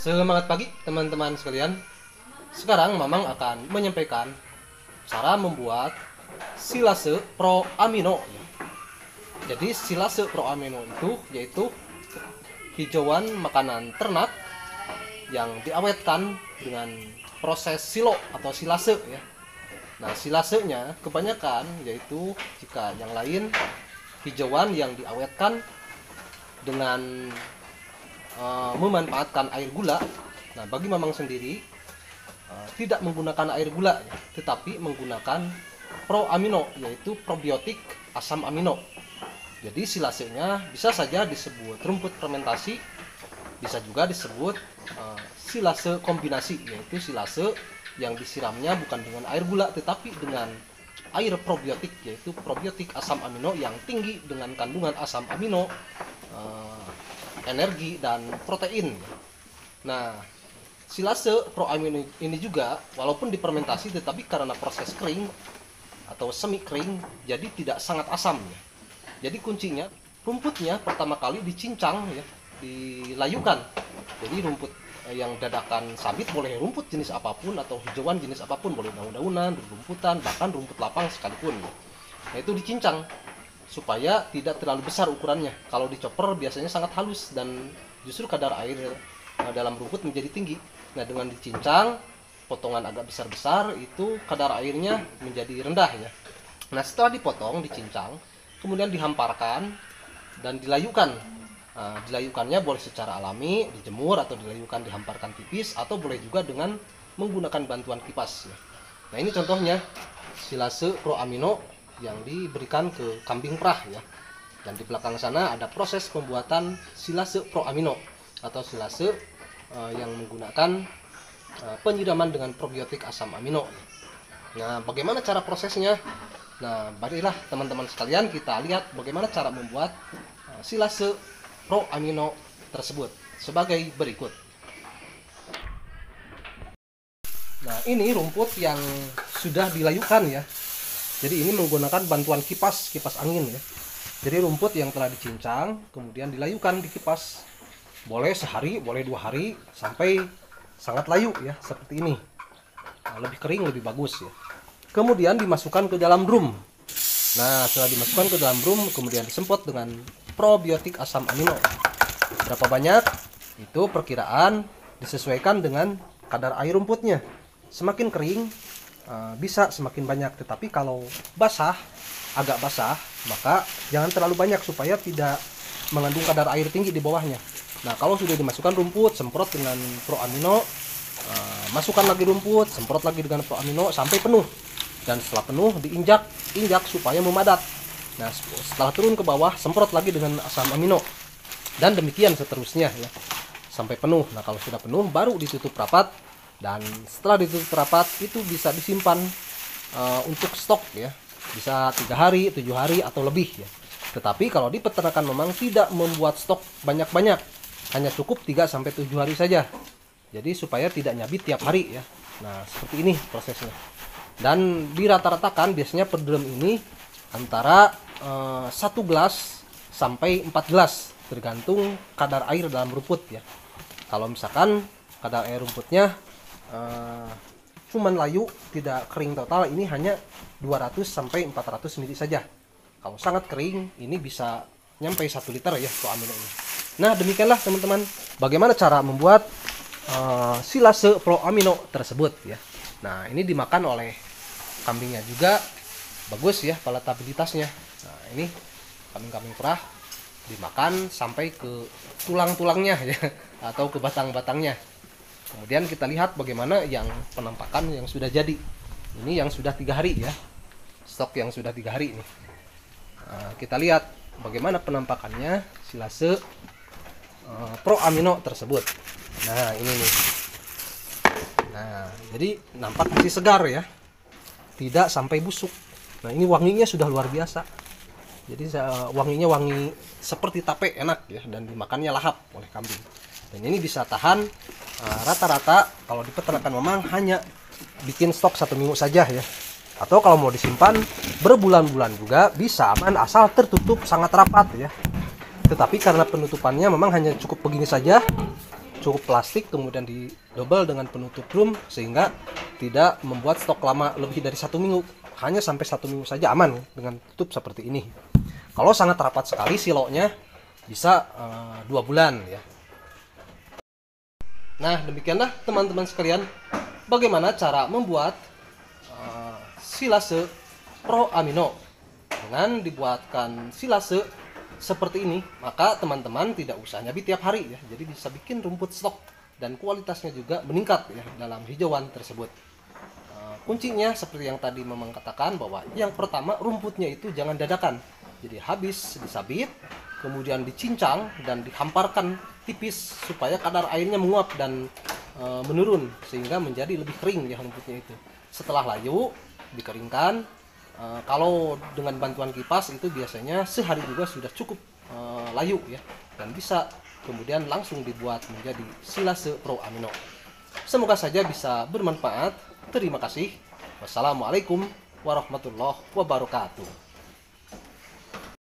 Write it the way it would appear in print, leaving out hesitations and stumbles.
Semangat pagi teman-teman sekalian. Sekarang Mamang akan menyampaikan cara membuat silase pro amino. Jadi silase pro amino itu yaitu hijauan makanan ternak yang diawetkan dengan proses silo atau silase ya. Nah, silasenya kebanyakan yaitu jika yang lain hijauan yang diawetkan dengan memanfaatkan air gula. Nah, bagi Mamang sendiri tidak menggunakan air gula, tetapi menggunakan pro amino, yaitu probiotik asam amino. Jadi silasenya bisa saja disebut rumput fermentasi, bisa juga disebut silase kombinasi, yaitu silase yang disiramnya bukan dengan air gula, tetapi dengan air probiotik, yaitu probiotik asam amino yang tinggi dengan kandungan asam amino, energi dan protein. Nah, silase pro amino ini juga walaupun difermentasi tetapi karena proses kering atau semi kering jadi tidak sangat asam ya. Jadi kuncinya rumputnya pertama kali dicincang ya, dilayukan. Jadi rumput yang dadakan sabit boleh rumput jenis apapun atau hijauan jenis apapun, boleh daun-daunan, rumputan, bahkan rumput lapang sekalipun. Nah, itu dicincang supaya tidak terlalu besar ukurannya. Kalau dicoper biasanya sangat halus dan justru kadar air dalam rumput menjadi tinggi. Nah, dengan dicincang potongan agak besar-besar itu kadar airnya menjadi rendah ya. Nah, setelah dipotong, dicincang, kemudian dihamparkan dan dilayukan. Nah, dilayukannya boleh secara alami, dijemur atau dilayukan dihamparkan tipis, atau boleh juga dengan menggunakan bantuan kipas ya. Nah, ini contohnya silase pro amino yang diberikan ke kambing perah ya. Dan di belakang sana ada proses pembuatan silase pro amino atau silase yang menggunakan penyiraman dengan probiotik asam amino. Nah, bagaimana cara prosesnya? Nah, marilah teman-teman sekalian kita lihat bagaimana cara membuat silase pro amino tersebut sebagai berikut. Nah, ini rumput yang sudah dilayukan ya. Jadi ini menggunakan bantuan kipas angin ya. Jadi rumput yang telah dicincang kemudian dilayukan di kipas. Boleh sehari, boleh 2 hari sampai sangat layu ya, seperti ini. Nah, lebih kering lebih bagus ya. Kemudian dimasukkan ke dalam drum. Nah, setelah dimasukkan ke dalam drum kemudian disemprot dengan probiotik asam amino. Berapa banyak? Itu perkiraan disesuaikan dengan kadar air rumputnya. Semakin kering bisa semakin banyak, tetapi kalau basah, agak basah, maka jangan terlalu banyak supaya tidak mengandung kadar air tinggi di bawahnya. Nah, kalau sudah dimasukkan rumput, semprot dengan pro amino, masukkan lagi rumput, semprot lagi dengan pro amino sampai penuh. Dan setelah penuh diinjak supaya memadat. Nah, setelah turun ke bawah, semprot lagi dengan asam amino. Dan demikian seterusnya ya, sampai penuh. Nah, kalau sudah penuh baru ditutup rapat. Dan setelah ditutup rapat itu bisa disimpan untuk stok ya, bisa 3 hari, 7 hari atau lebih ya. Tetapi kalau di peternakan memang tidak membuat stok banyak-banyak, hanya cukup 3-7 hari saja. Jadi supaya tidak nyabit tiap hari ya. Nah, seperti ini prosesnya. Dan dirata-ratakan biasanya per drum ini antara 1 gelas sampai 4 gelas tergantung kadar air dalam rumput ya. Kalau misalkan kadar air rumputnya cuman layu, tidak kering total, ini hanya 200 sampai 400 ml saja. Kalau sangat kering ini bisa nyampe 1 liter ya pro amino ini. Nah, demikianlah teman-teman bagaimana cara membuat silase pro amino tersebut ya. Nah, ini dimakan oleh kambingnya juga bagus ya palatabilitasnya. Nah, ini kambing-kambing perah dimakan sampai ke tulang-tulangnya ya, atau ke batang-batangnya. Kemudian kita lihat bagaimana yang penampakan yang sudah jadi. Ini yang sudah 3 hari ya, stok yang sudah 3 hari ini. Nah, kita lihat bagaimana penampakannya silase pro amino tersebut. Nah, ini nih. Nah, jadi nampak masih segar ya, tidak sampai busuk. Nah, ini wanginya sudah luar biasa. Jadi wanginya wangi seperti tape, enak ya, dan dimakannya lahap oleh kambing. Dan ini bisa tahan rata-rata kalau di peternakan memang hanya bikin stok 1 minggu saja ya. Atau kalau mau disimpan berbulan-bulan juga bisa aman asal tertutup sangat rapat ya. Tetapi karena penutupannya memang hanya cukup begini saja, cukup plastik kemudian didobel dengan penutup drum sehingga tidak membuat stok lama lebih dari 1 minggu. Hanya sampai 1 minggu saja aman dengan tutup seperti ini. Kalau sangat rapat sekali siloknya bisa 2 bulan ya. Nah, demikianlah teman-teman sekalian bagaimana cara membuat silase Pro Amino. Dengan dibuatkan silase seperti ini, maka teman-teman tidak usah nyabit tiap hari ya. Jadi bisa bikin rumput stok dan kualitasnya juga meningkat ya dalam hijauan tersebut. Kuncinya seperti yang tadi Memang katakan bahwa yang pertama rumputnya itu jangan dadakan. Jadi habis disabit, kemudian dicincang dan dihamparkan tipis supaya kadar airnya menguap dan menurun sehingga menjadi lebih kering ya rumputnya itu. Setelah layu dikeringkan. Kalau dengan bantuan kipas itu biasanya sehari juga sudah cukup layu ya, dan bisa kemudian langsung dibuat menjadi silase Pro Amino. Semoga saja bisa bermanfaat. Terima kasih. Wassalamualaikum warahmatullahi wabarakatuh.